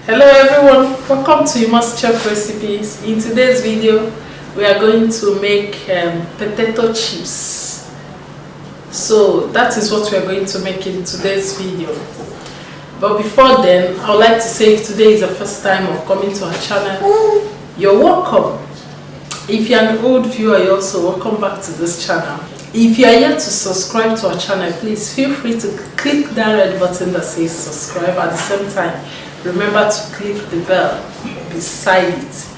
Hello everyone, welcome to Ima's Chef Recipes. In today's video we are going to make potato chips. So that is what we are going to make in today's video. But before then, I would like to say if today is the first time of coming to our channel, you're welcome. If you're an old viewer, you're also welcome back to this channel. If you are yet to subscribe to our channel, please feel free to click that red button that says subscribe. At the same time, remember to click the bell beside it,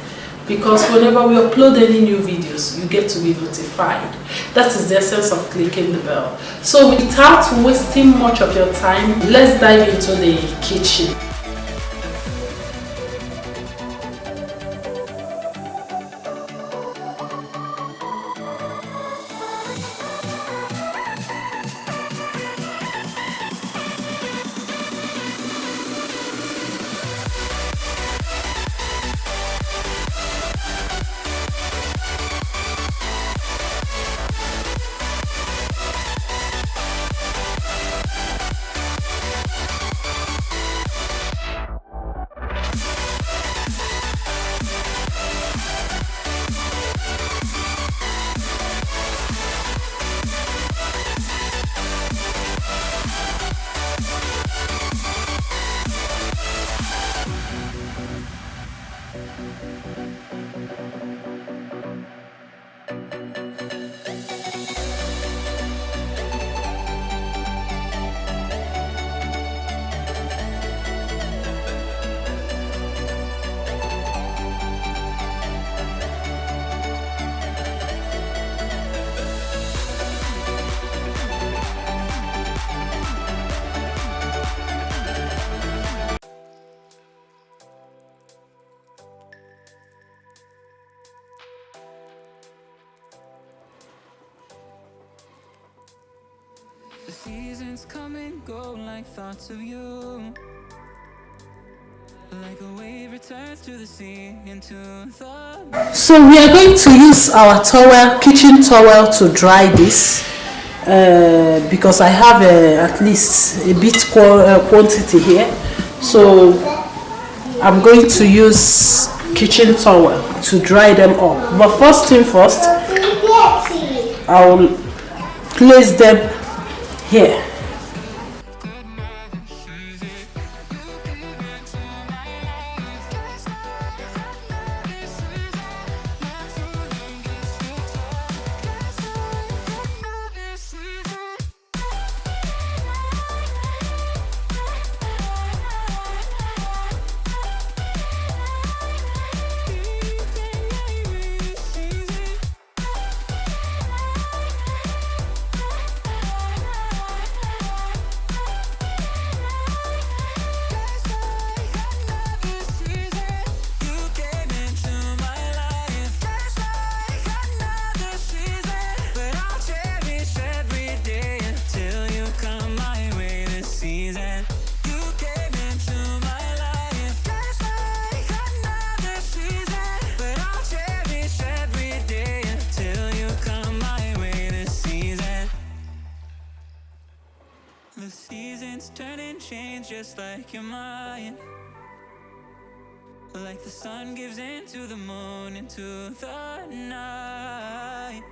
because whenever we upload any new videos, you get to be notified. That is the essence of clicking the bell. So without wasting much of your time, let's dive into the kitchen. The seasons come and go like thoughts of you, like a wave returns to the sea into the... So we are going to use our towel, kitchen towel, to dry this because I have at least a bit quantity here. So I'm going to use kitchen towel to dry them up. But first thing first, I will place them here. The seasons turn and change just like your mind, like the sun gives into the moon, into the night.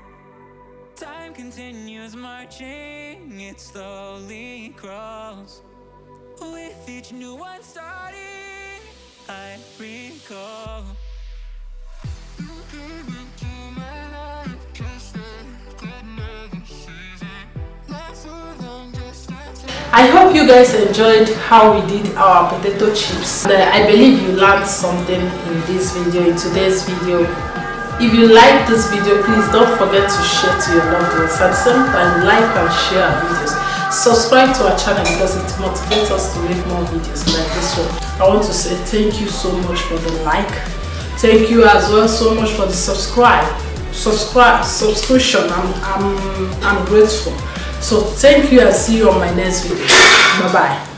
Time continues marching, it slowly crawls. With each new one starting, I recall. You came into my life just like another season, not so long, just I hope you guys enjoyed how we did our potato chips. I believe you learned something in this video, in today's video. If you like this video, please don't forget to share to your loved ones. At the same time, like and share our videos. Subscribe to our channel because it motivates us to make more videos like this one. I want to say thank you so much for the like. Thank you as well so much for the subscription. I'm grateful. So thank you and see you on my next video. Bye bye.